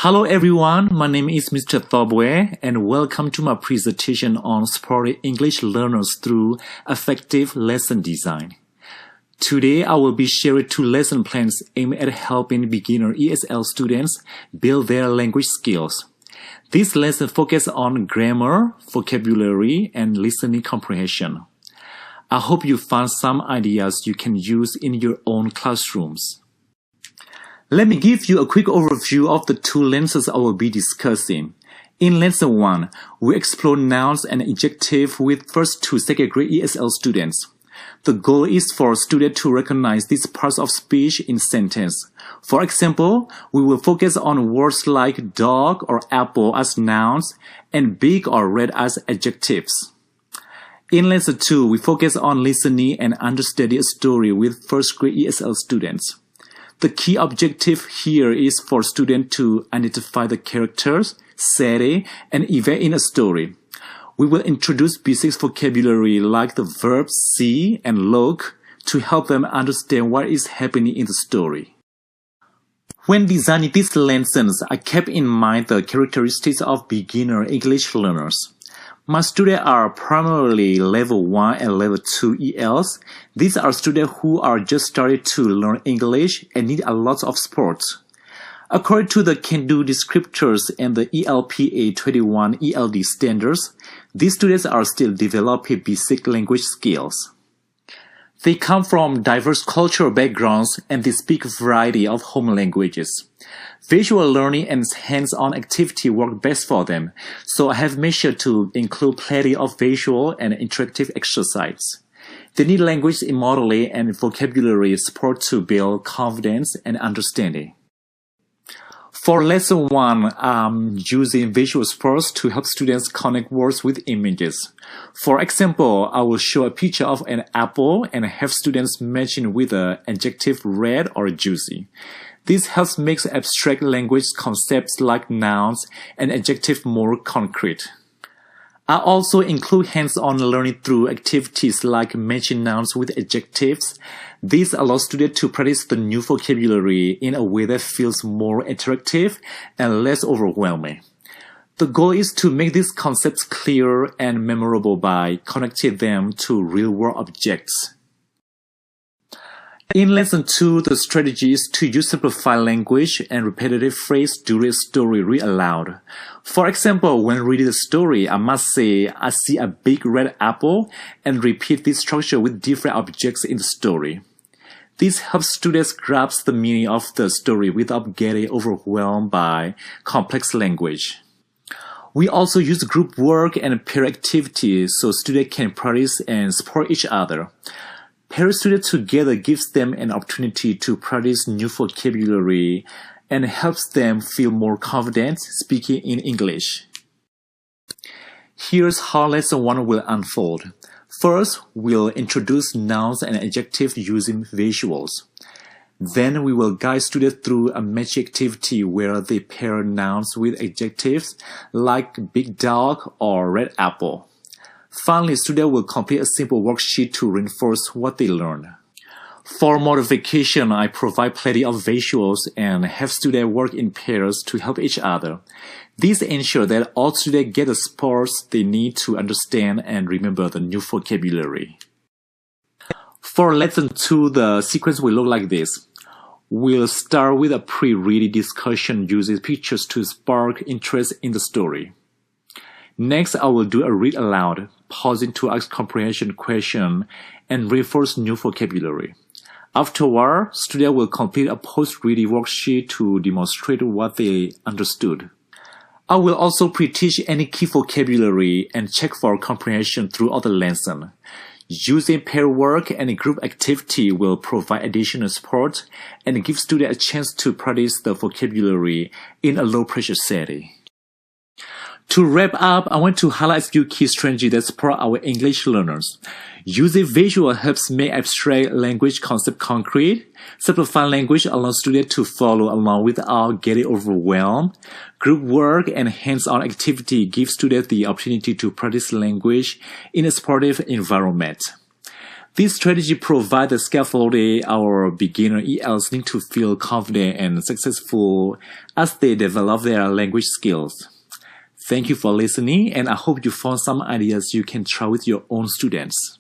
Hello everyone, my name is Mr. Thobwe and welcome to my presentation on supporting English learners through effective lesson design. Today I will be sharing two lesson plans aimed at helping beginner ESL students build their language skills. This lesson focuses on grammar, vocabulary, and listening comprehension. I hope you find some ideas you can use in your own classrooms. Let me give you a quick overview of the two lessons I will be discussing. In lesson 1, we explore nouns and adjectives with first to second grade ESL students. The goal is for students to recognize these parts of speech in sentence. For example, we will focus on words like dog or apple as nouns and big or red as adjectives. In lesson 2, we focus on listening and understanding a story with first grade ESL students. The key objective here is for students to identify the characters, setting, and event in a story. We will introduce basic vocabulary like the verbs see and look to help them understand what is happening in the story. When designing these lessons, I kept in mind the characteristics of beginner English learners. My students are primarily level 1 and level 2 ELs. These are students who are just starting to learn English and need a lot of support. According to the can-do descriptors and the ELPA 21 ELD standards, these students are still developing basic language skills. They come from diverse cultural backgrounds and they speak a variety of home languages. Visual learning and hands-on activity work best for them, so I have made sure to include plenty of visual and interactive exercise. They need language modeling and vocabulary support to build confidence and understanding. For lesson 1, I'm using visual supports to help students connect words with images. For example, I will show a picture of an apple and have students matching with the adjective red or juicy. This helps make abstract language concepts like nouns and adjectives more concrete. I also include hands-on learning through activities like matching nouns with adjectives. This allows students to practice the new vocabulary in a way that feels more interactive and less overwhelming. The goal is to make these concepts clear and memorable by connecting them to real-world objects. In lesson 2, the strategy is to use simplified language and repetitive phrase during a story read aloud. For example, when reading the story, I must say, I see a big red apple and repeat this structure with different objects in the story. This helps students grasp the meaning of the story without getting overwhelmed by complex language. We also use group work and peer activities so students can practice and support each other. Pair students together gives them an opportunity to practice new vocabulary and helps them feel more confident speaking in English. Here's how lesson 1 will unfold. First, we'll introduce nouns and adjectives using visuals. Then we will guide students through a matching activity where they pair nouns with adjectives like big dog or red apple. Finally, students will complete a simple worksheet to reinforce what they learned. For modification, I provide plenty of visuals and have students work in pairs to help each other. This ensures that all students get the support they need to understand and remember the new vocabulary. For lesson 2, the sequence will look like this. We'll start with a pre-reading discussion using pictures to spark interest in the story. Next, I will do a read aloud, pausing to ask comprehension questions and reinforce new vocabulary. Afterward, students will complete a post-reading worksheet to demonstrate what they understood. I will also pre-teach any key vocabulary and check for comprehension throughout the lesson. Using pair work and group activity will provide additional support and give students a chance to practice the vocabulary in a low-pressure setting. To wrap up, I want to highlight a few key strategies that support our English learners. Using visual helps make abstract language concepts concrete. Simplified language allows students to follow along without getting overwhelmed. Group work and hands-on activity give students the opportunity to practice language in a supportive environment. This strategy provides the scaffolding our beginner ELs need to feel confident and successful as they develop their language skills. Thank you for listening, and I hope you found some ideas you can try with your own students.